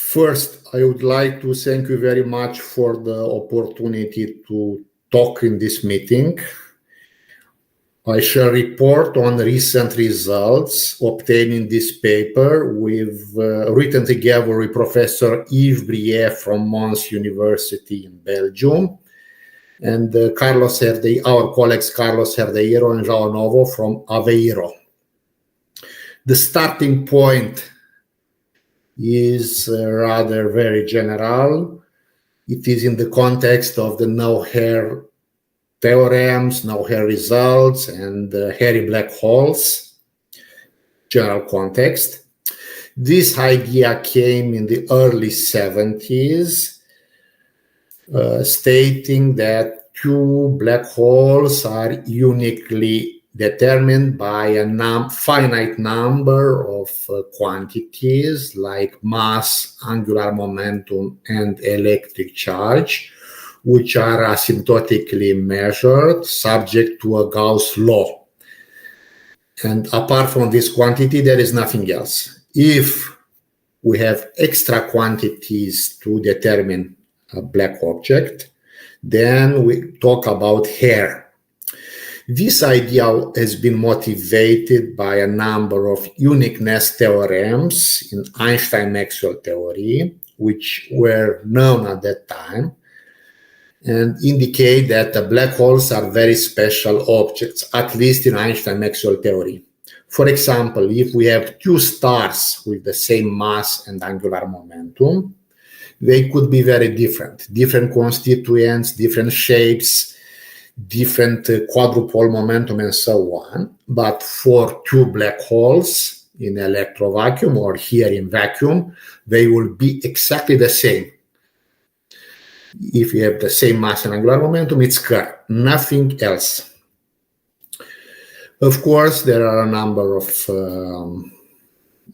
First, I would like to thank you very much for the opportunity to talk in this meeting. I shall report on recent results obtained in this paper with written together with Professor Yves Briet from Mons University in Belgium and our colleagues Carlos Herdeiro and João Novo from Aveiro. The starting point is rather very general. It is in the context of the no-hair theorems, no-hair results, and hairy black holes, general context. This idea came in the early 70s, stating that two black holes are uniquely determined by a finite number of quantities like mass, angular momentum, and electric charge, which are asymptotically measured, subject to a Gauss law. And apart from this quantity, there is nothing else. If we have extra quantities to determine a black object, then we talk about hair. This idea has been motivated by a number of uniqueness theorems in Einstein-Maxwell theory, which were known at that time, and indicate that the black holes are very special objects, at least in Einstein-Maxwell theory. For example, if we have two stars with the same mass and angular momentum, they could be very different constituents, different shapes, different quadrupole momentum, and so on. But for two black holes in electrovacuum or here in vacuum, they will be exactly the same. If you have the same mass and angular momentum, it's clear, nothing else. Of course, there are a number of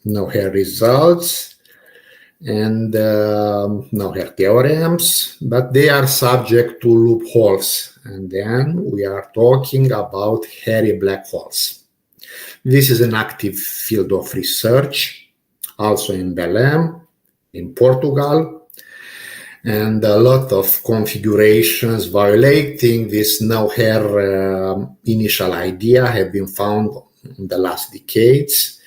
no-hair results and no-hair theorems, but they are subject to loopholes. And then we are talking about hairy black holes. This is an active field of research, also in Belém, in Portugal, and a lot of configurations violating this no-hair initial idea have been found in the last decades.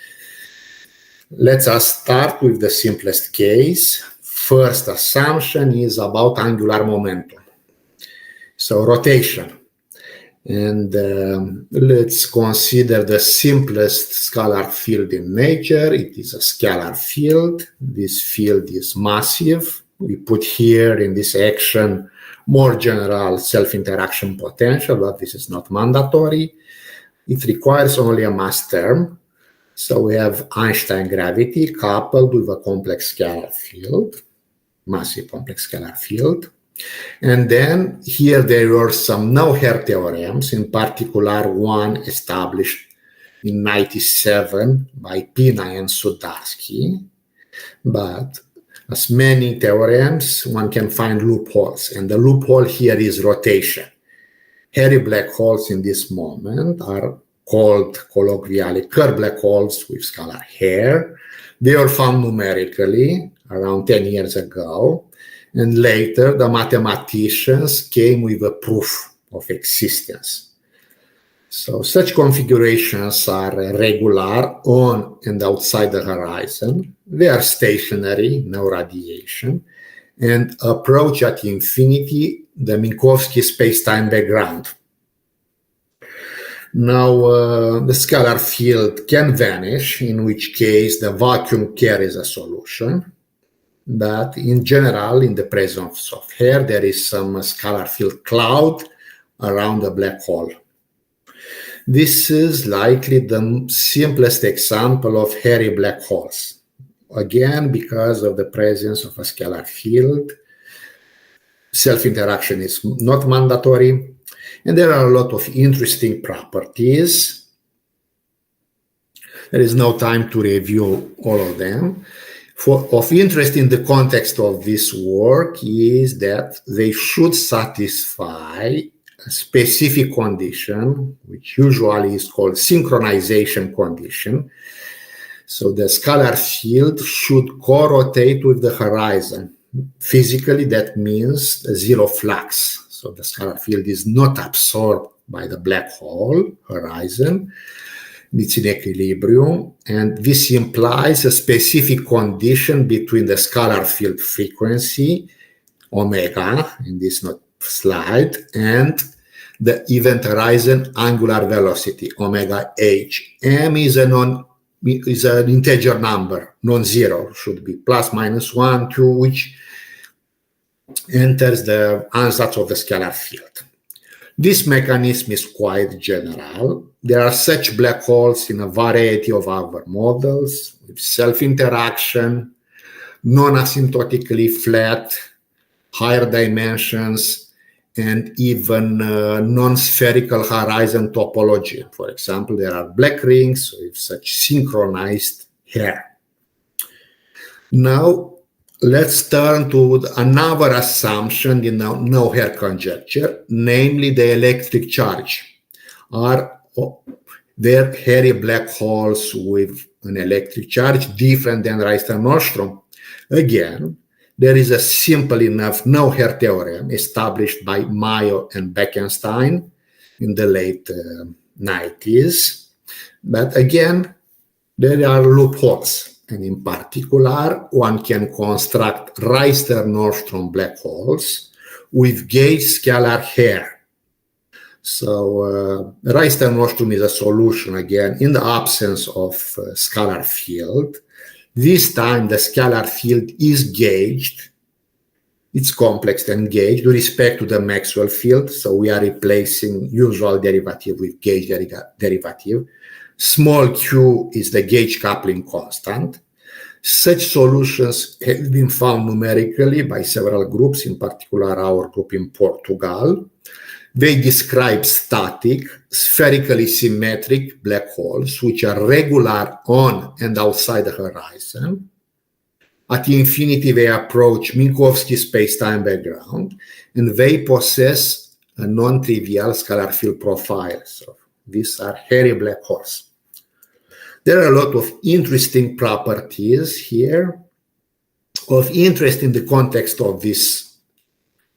Let us start with the simplest case. First assumption is about angular momentum. So rotation. And let's consider the simplest scalar field in nature. It is a scalar field. This field is massive. We put here in this action more general self-interaction potential, but this is not mandatory. It requires only a mass term. So we have Einstein gravity coupled with a complex scalar field, massive complex scalar field. And then here there were some no-hair theorems, in particular one established in 1997 by Pina and Sudarsky. But as many theorems, one can find loopholes. And the loophole here is rotation. Hairy black holes in this moment are called colloquially Kerr black holes with scalar hair. They were found numerically around 10 years ago. And later, the mathematicians came with a proof of existence. So such configurations are regular on and outside the horizon. They are stationary, no radiation, and approach at infinity the Minkowski space-time background. Now, the scalar field can vanish, in which case the vacuum carries a solution. But in general, in the presence of hair, there is some scalar field cloud around the black hole. This is likely the simplest example of hairy black holes. Again, because of the presence of a scalar field, self-interaction is not mandatory, and there are a lot of interesting properties. There is no time to review all of them. Of interest in the context of this work is that they should satisfy a specific condition, which usually is called synchronization condition. So the scalar field should co-rotate with the horizon. Physically, that means zero flux. So the scalar field is not absorbed by the black hole horizon. It's in equilibrium. And this implies a specific condition between the scalar field frequency, omega, in this slide, and the event horizon angular velocity, omega h. M is an integer number, non-zero, should be plus, minus 1, 2, which enters the ansatz of the scalar field. This mechanism is quite general. There are such black holes in a variety of other models with self-interaction, non-asymptotically flat, higher dimensions, and even non-spherical horizon topology. For example, there are black rings with such synchronized hair. Now, let's turn to another assumption in the no-hair conjecture, namely the electric charge. Are there hairy black holes with an electric charge different than Reister-Nordström? Again, there is a simple enough no-hair theorem established by Mayo and Bekenstein in the late 90s. But again, there are loopholes. And in particular, one can construct Reister-Nordström black holes with gauge scalar hair. So Reister-Nordström is a solution, again, in the absence of scalar field. This time, the scalar field is gauged. It's complex and gauged with respect to the Maxwell field. So we are replacing usual derivative with gauge derivative. Small q is the gauge coupling constant. Such solutions have been found numerically by several groups, in particular our group in Portugal. They describe static, spherically symmetric black holes, which are regular on and outside the horizon. At infinity, they approach Minkowski space-time background, and they possess a non-trivial scalar field profile. So these are hairy black holes. There are a lot of interesting properties here. Of interest in the context of this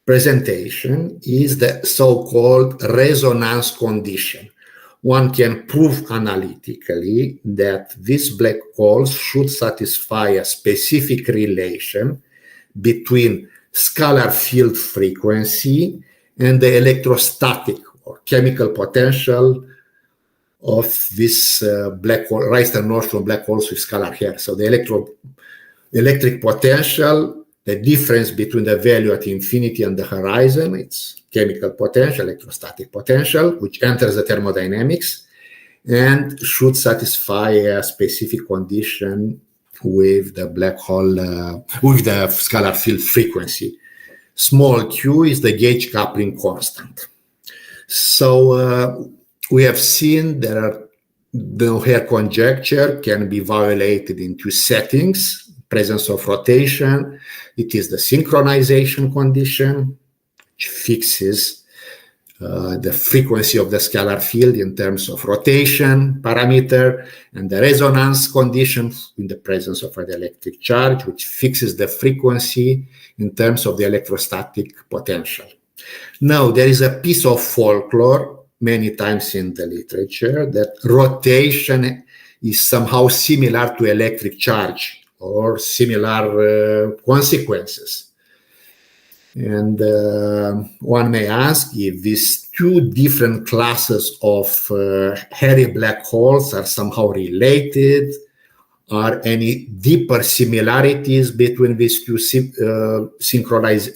presentation is the so-called resonance condition. One can prove analytically that these black holes should satisfy a specific relation between scalar field frequency and the electrostatic or chemical potential of this black hole, Reister-Nordström black holes with scalar hair. So the electric potential, the difference between the value at infinity and the horizon, it's chemical potential, electrostatic potential, which enters the thermodynamics and should satisfy a specific condition with the black hole, with the scalar field frequency. Small q is the gauge coupling constant. So we have seen that the no-hair conjecture can be violated in two settings. Presence of rotation, it is the synchronization condition, which fixes the frequency of the scalar field in terms of rotation parameter, and the resonance condition in the presence of an electric charge, which fixes the frequency in terms of the electrostatic potential. Now, there is a piece of folklore many times in the literature that rotation is somehow similar to electric charge or similar consequences. And one may ask if these two different classes of hairy black holes are somehow related. Are any deeper similarities between these two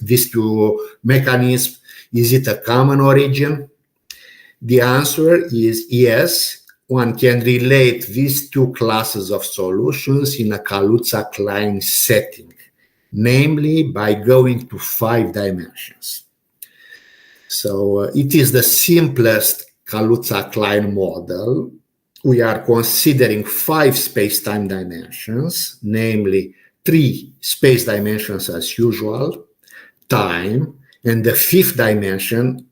these two mechanisms? Is it a common origin? The answer is yes. One can relate these two classes of solutions in a Kaluza-Klein setting, namely by going to 5 dimensions. So it is the simplest Kaluza-Klein model. We are considering 5 space-time dimensions, namely 3 space dimensions as usual, time, and the 5th dimension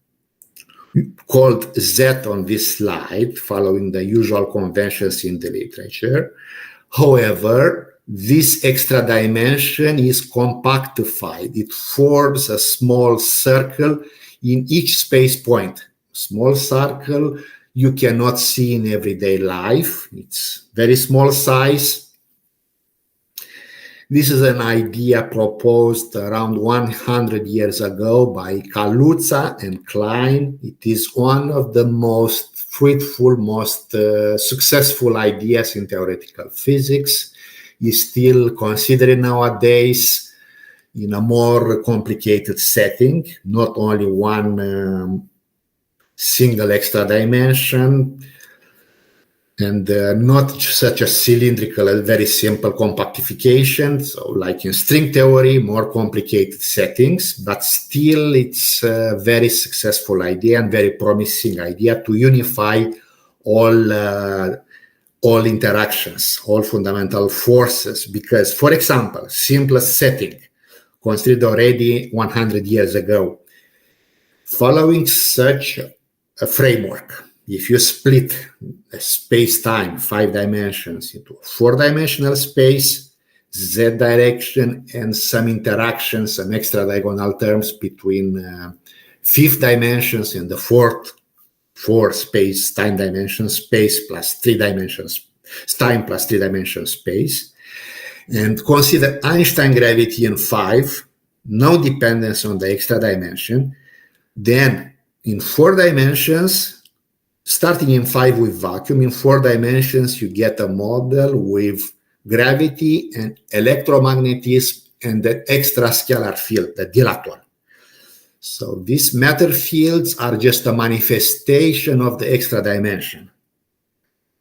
called Z on this slide, following the usual conventions in the literature, However, this extra dimension is compactified. It forms a small circle in each space point. Small circle you cannot see in everyday life. It's very small size. This is an idea proposed around 100 years ago by Kaluza-Klein. It is one of the most fruitful, most successful ideas in theoretical physics. Is still considered nowadays in a more complicated setting, not only one single extra dimension, and not such a cylindrical, a very simple compactification. So like in string theory, more complicated settings, but still it's a very successful idea and very promising idea to unify all interactions, all fundamental forces. Because, for example, simplest setting, considered already 100 years ago, following such a framework, if you split a space-time, 5 dimensions, into a 4-dimensional space, z direction, and some interactions, some extra diagonal terms between 5th dimensions and the 4 space-time dimensions, space plus 3 dimensions, time plus 3 dimension space, and consider Einstein gravity in 5, no dependence on the extra dimension. Then in 4 dimensions, starting in 5 with vacuum, in 4 dimensions, you get a model with gravity and electromagnetism and the extra scalar field, the dilaton. So these matter fields are just a manifestation of the extra dimension.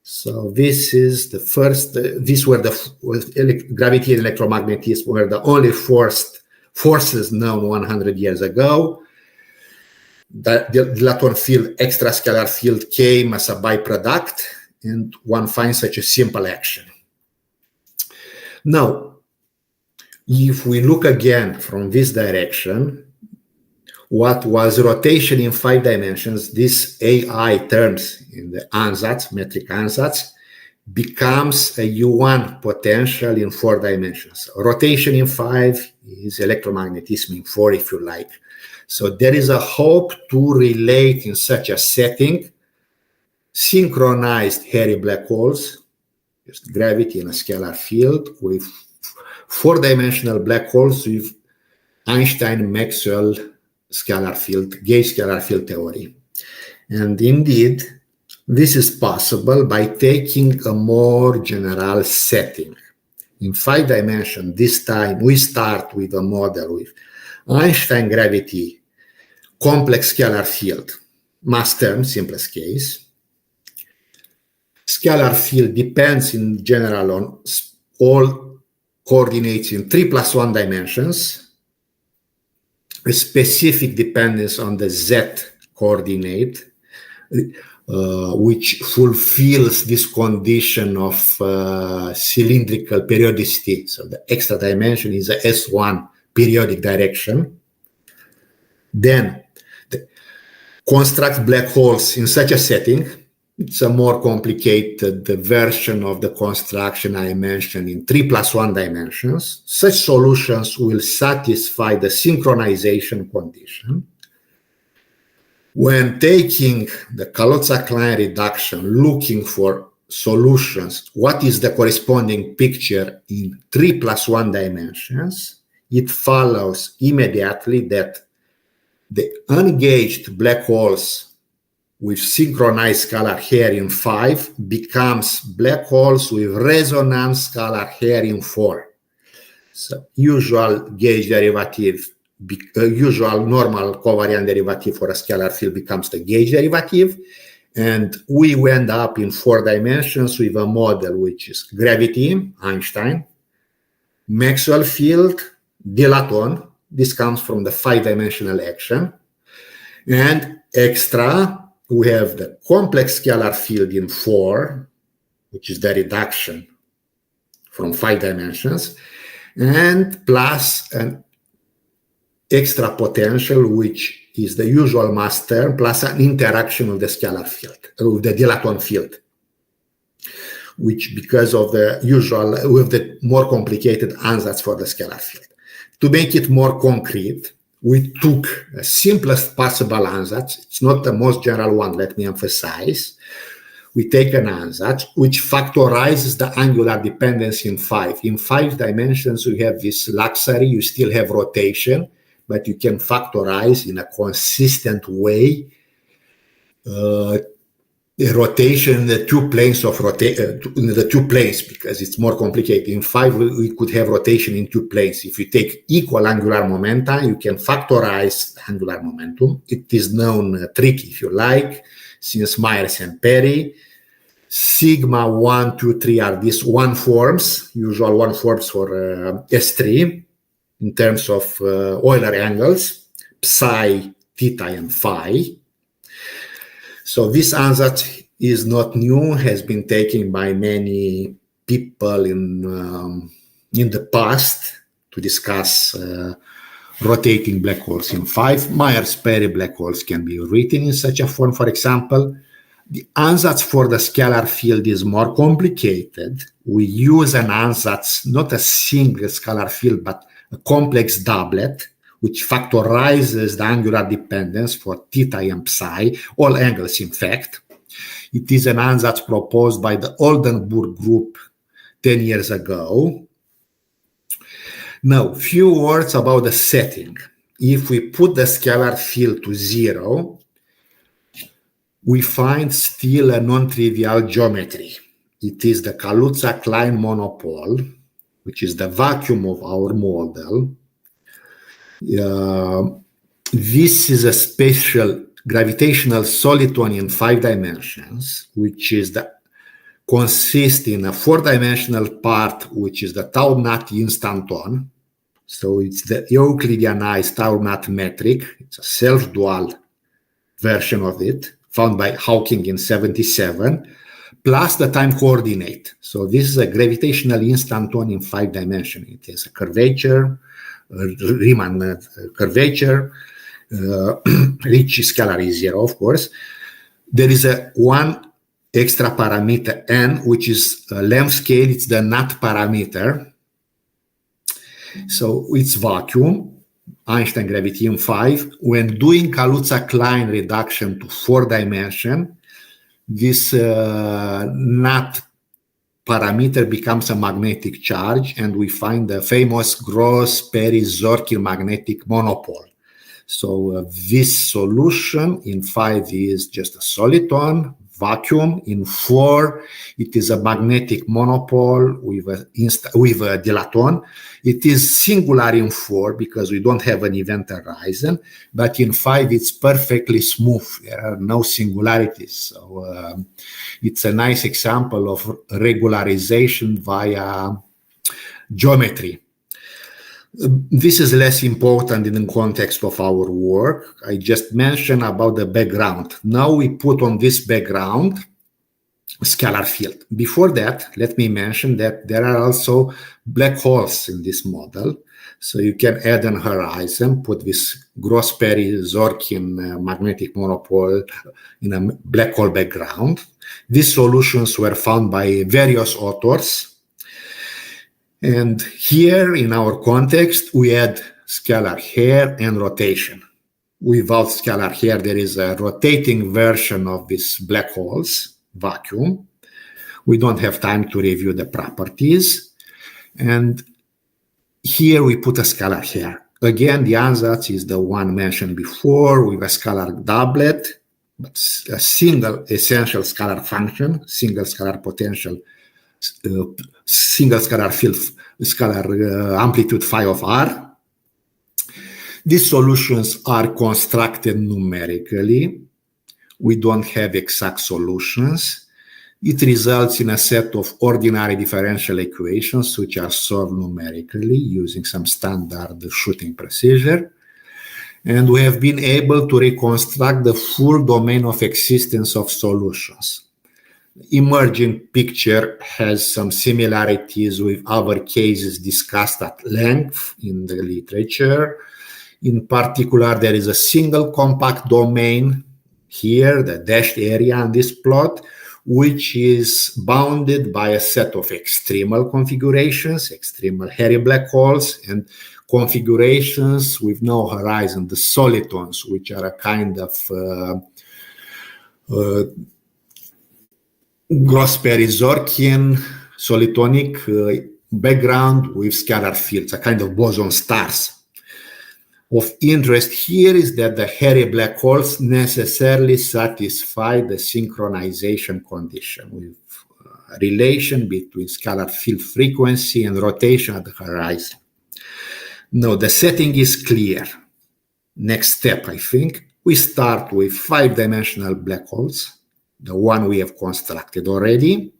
So this is the first, these were the gravity and electromagnetism were the only forces known 100 years ago. The dilaton field, extra scalar field came as a byproduct, and one finds such a simple action. Now, if we look again from this direction, what was rotation in 5 dimensions, this AI terms in the ansatz, metric ansatz, becomes a U1 potential in 4 dimensions. Rotation in 5 is electromagnetism in 4, if you like. So there is a hope to relate in such a setting synchronized hairy black holes, just gravity and a scalar field, with 4-dimensional black holes with Einstein-Maxwell scalar field, gauge scalar field theory. And indeed, this is possible by taking a more general setting. In 5 dimensions, this time we start with a model with Einstein gravity, complex scalar field, mass term, simplest case. Scalar field depends in general on all coordinates in 3 plus 1 dimensions, a specific dependence on the z coordinate, which fulfills this condition of cylindrical periodicity. So the extra dimension is a S1 periodic direction. Then construct black holes in such a setting. It's a more complicated version of the construction I mentioned in 3 plus 1 dimensions. Such solutions will satisfy the synchronization condition. When taking the Kaluza-Klein reduction, looking for solutions, what is the corresponding picture in 3 plus 1 dimensions, it follows immediately that the ungauged black holes with synchronized scalar hair in 5 becomes black holes with resonance scalar hair in 4. So usual gauge derivative, usual normal covariant derivative for a scalar field becomes the gauge derivative. And we end up in 4 dimensions with a model which is gravity, Einstein, Maxwell field, dilaton. This comes from the 5-dimensional action. And extra, we have the complex scalar field in 4, which is the reduction from 5 dimensions, and plus an extra potential, which is the usual mass term, plus an interaction of the scalar field, of the dilaton field. which because of the usual, with the more complicated ansatz for the scalar field. To make it more concrete, we took the simplest possible ansatz. It's not the most general one, let me emphasize. We take an ansatz which factorizes the angular dependency in 5. In 5 dimensions, you have this luxury, you still have rotation, but you can factorize in a consistent way the rotation in the two planes of the two planes, because it's more complicated. In 5, we could have rotation in two planes. If you take equal angular momenta, you can factorize angular momentum. It is known trick, if you like, since Myers and Perry. Sigma 1, 2, 3 are these one forms, usual one forms for S3 in terms of Euler angles, psi, theta, and phi. So this ansatz is not new, has been taken by many people in the past to discuss rotating black holes in 5. Myers-Perry black holes can be written in such a form, for example. The ansatz for the scalar field is more complicated. We use an ansatz, not a single scalar field, but a complex doublet, which factorizes the angular dependence for theta and psi, all angles in fact. It is an ansatz proposed by the Oldenburg group 10 years ago. Now, few words about the setting. If we put the scalar field to 0, we find still a non-trivial geometry. It is the Kaluza-Klein monopole, which is the vacuum of our model. This is a special gravitational soliton in 5 dimensions, which is consists in a 4-dimensional part, which is the tau-nut instanton. So it's the Euclideanized tau-nut metric. It's a self-dual version of it, found by Hawking in 1977, plus the time coordinate. So this is a gravitational instanton in 5 dimensions. It has a curvature, Riemann curvature, which scalar is 0, of course. There is one extra parameter n, which is a length scale. It's the Nut parameter. So it's vacuum, Einstein gravity in 5. When doing Kaluza-Klein reduction to 4 dimension, this Nut parameter becomes a magnetic charge, and we find the famous Gross-Perry-Zorkin magnetic monopole. So this solution in 5 is just a soliton, vacuum. In 4, it is a magnetic monopole with a dilaton. It is singular in 4 because we don't have an event horizon, but in 5 it's perfectly smooth. There are no singularities. So it's a nice example of regularization via geometry. This is less important in the context of our work. I just mentioned about the background. Now we put on this background a scalar field. Before that, let me mention that there are also black holes in this model. So you can add an horizon, put this Gross-Perry-Zorkin magnetic monopole in a black hole background. These solutions were found by various authors. And here in our context, we add scalar hair and rotation. Without scalar hair, there is a rotating version of these black holes, vacuum. We don't have time to review the properties. And here we put a scalar hair. Again, the ansatz is the one mentioned before with a scalar doublet, but a single essential scalar function, single scalar potential, single scalar field, scalar amplitude phi of r. These solutions are constructed numerically. We don't have exact solutions. It results in a set of ordinary differential equations which are solved numerically using some standard shooting procedure. And we have been able to reconstruct the full domain of existence of solutions. The emerging picture has some similarities with other cases discussed at length in the literature. In particular, there is a single compact domain here, the dashed area on this plot, which is bounded by a set of extremal configurations, extremal hairy black holes, and configurations with no horizon, the solitons, which are a kind of Gross-Perizorkian solitonic background with scalar fields, a kind of boson stars. Of interest here is that the hairy black holes necessarily satisfy the synchronization condition with a relation between scalar field frequency and rotation at the horizon. Now, the setting is clear. Next step, I think, we start with 5-dimensional black holes, the one we have constructed already.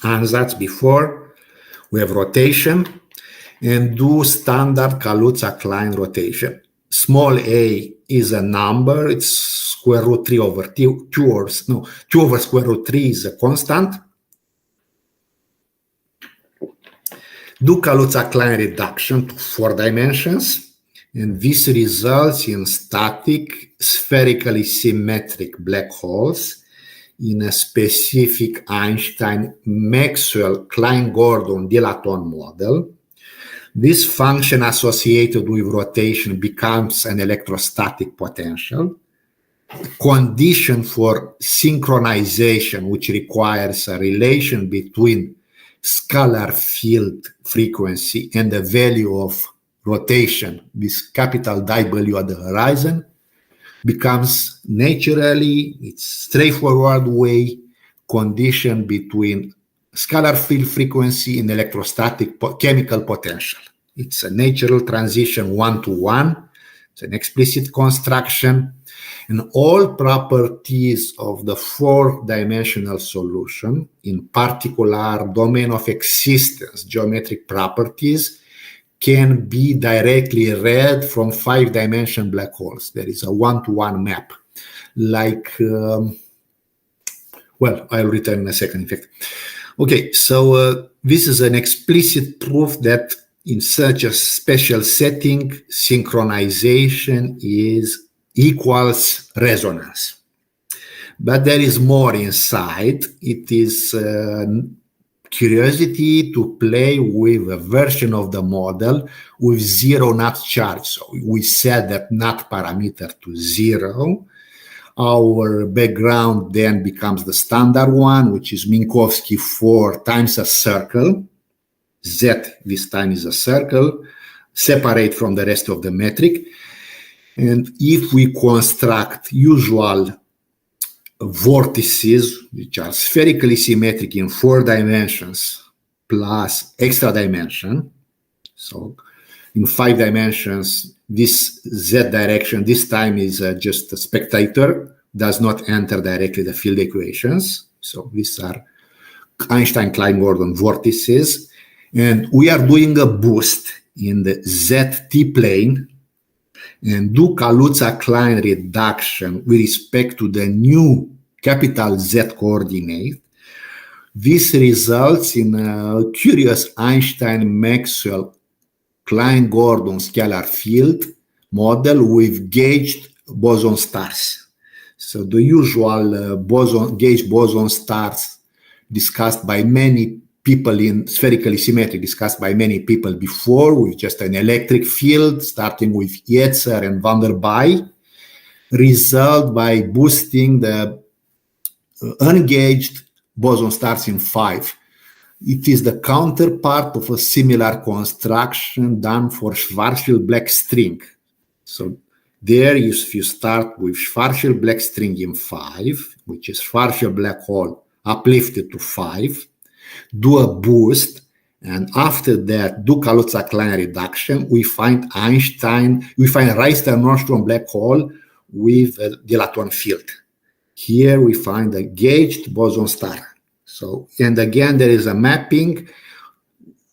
Ansatz before, we have rotation, and do standard Kaluza-Klein rotation. Small a is a number, it's square root 3 over 2 over square root 3 is a constant. Do Kaluza-Klein reduction to 4 dimensions, and this results in static, spherically symmetric black holes in a specific Einstein-Maxwell-Klein-Gordon-Dilaton model. This function associated with rotation becomes an electrostatic potential, condition for synchronization, which requires a relation between scalar field frequency and the value of rotation, this capital W at the horizon, becomes naturally, it's straightforward way, condition between scalar field frequency and electrostatic chemical potential. It's a natural transition 1-to-1. It's an explicit construction. And all properties of the 4-dimensional solution, in particular domain of existence, geometric properties, can be directly read from 5-dimensional black holes. There is a 1-to-1 map. Like, well, I'll return in a second, in fact. Okay, so this is an explicit proof that in such a special setting, synchronization equals resonance. But there is more inside. It is curiosity to play with a version of the model with zero knot charge. So we set that knot parameter to 0. Our background then becomes the standard one, which is Minkowski 4 times a circle. Z this time is a circle, separate from the rest of the metric. And if we construct usual vortices, which are spherically symmetric in 4 dimensions plus extra dimension, so in 5 dimensions, this Z direction this time is just a spectator, does not enter directly the field equations. So these are Einstein-Klein-Gordon vortices. And we are doing a boost in the ZT plane and do Kaluza-Klein reduction with respect to the new capital Z coordinate. This results in a curious Einstein-Maxwell-Klein-Gordon scalar field model with gauged boson stars. So the usual gauge boson stars discussed by many people in spherically symmetric, discussed by many people before, with just an electric field starting with Yetzer and van der Bai, result by boosting the ungauged boson stars in 5. It is the counterpart of a similar construction done for Schwarzschild black string. So there, if you start with Schwarzschild black string in 5, which is Schwarzschild black hole uplifted to 5, do a boost, and after that do Kaluza-Klein reduction, we find Reister-Nordstrom black hole with a dilaton field. Here we find a gauged boson star. So, and again, there is a mapping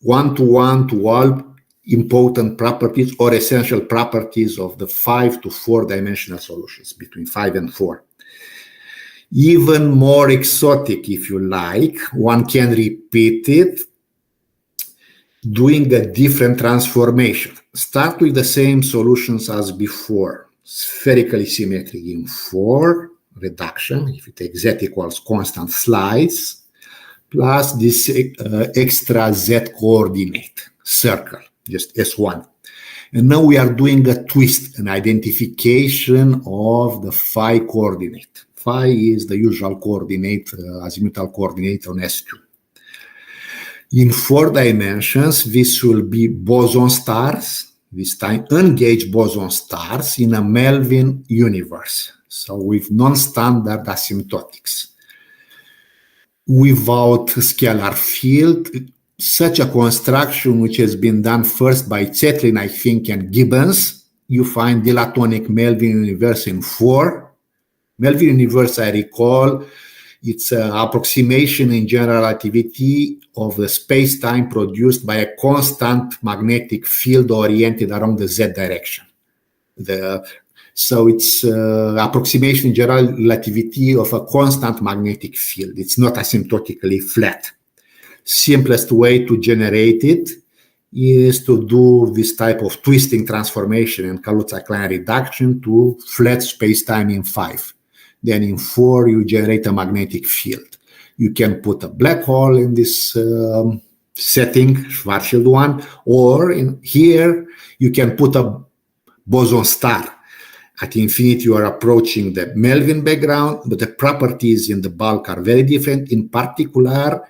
1-to-1 to all important properties or essential properties of the 5 to 4 dimensional solutions between 5 and 4. Even more exotic, if you like, one can repeat it doing a different transformation. Start with the same solutions as before, spherically symmetric in 4, reduction, if you take z equals constant slice, plus this extra z coordinate circle, just S1. And now we are doing a twist, an identification of the phi coordinate. Phi is the usual coordinate, azimuthal coordinate on S2. In 4 dimensions, this will be boson stars, this time ungauged boson stars in a Melvin universe, so with non-standard asymptotics. Without scalar field, such a construction, which has been done first by Zetlin, I think, and Gibbons, you find dilatonic Melvin universe in 4. Melvin universe, I recall, it's an approximation in general relativity of the space-time produced by a constant magnetic field oriented around the z direction. So it's approximation in general relativity of a constant magnetic field. It's not asymptotically flat. Simplest way to generate it is to do this type of twisting transformation and Kaluza-Klein reduction to flat space-time in 5. Then in 4, you generate a magnetic field. You can put a black hole in this setting, Schwarzschild one, or in here, you can put a boson star. At infinity, you are approaching the Melvin background, but the properties in the bulk are very different. In particular,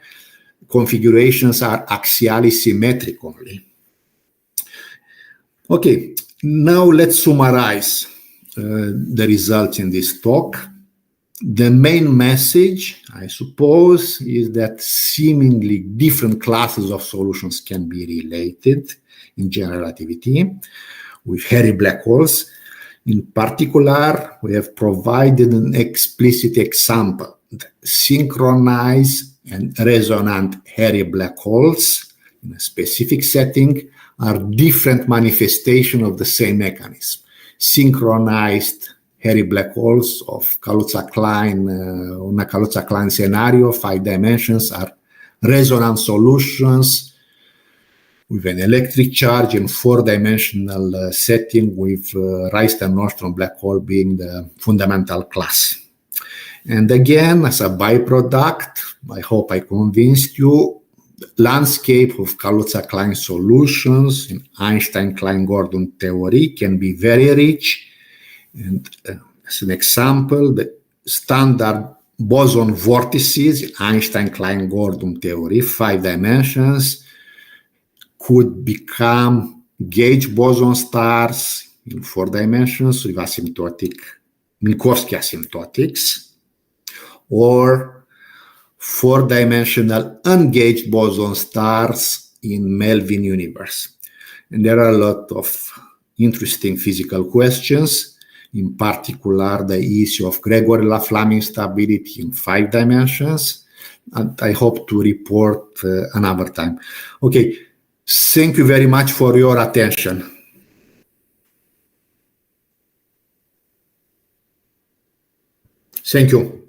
configurations are axially symmetric only. Okay, now let's summarize the results in this talk. The main message, I suppose, is that seemingly different classes of solutions can be related in general relativity with hairy black holes. In particular, we have provided an explicit example. Synchronized and resonant hairy black holes in a specific setting are different manifestations of the same mechanism. Synchronized hairy black holes of Kaluza-Klein, on a Kaluza-Klein scenario, 5 dimensions, are resonant solutions with an electric charge in 4-dimensional setting with Rystad-Nordstrom black hole being the fundamental class. And again, as a byproduct, I hope I convinced you, the landscape of Kaluza-Klein solutions in Einstein-Klein-Gordon theory can be very rich. And as an example, the standard boson vortices in Einstein-Klein-Gordon theory, 5 dimensions, could become gauge boson stars in 4 dimensions with asymptotic Minkowski asymptotics, or 4-dimensional ungauged boson stars in Melvin universe. And there are a lot of interesting physical questions, in particular the issue of Gregory-LaFlamme instability in 5 dimensions, and I hope to report another time. Okay, thank you very much for your attention. Thank you.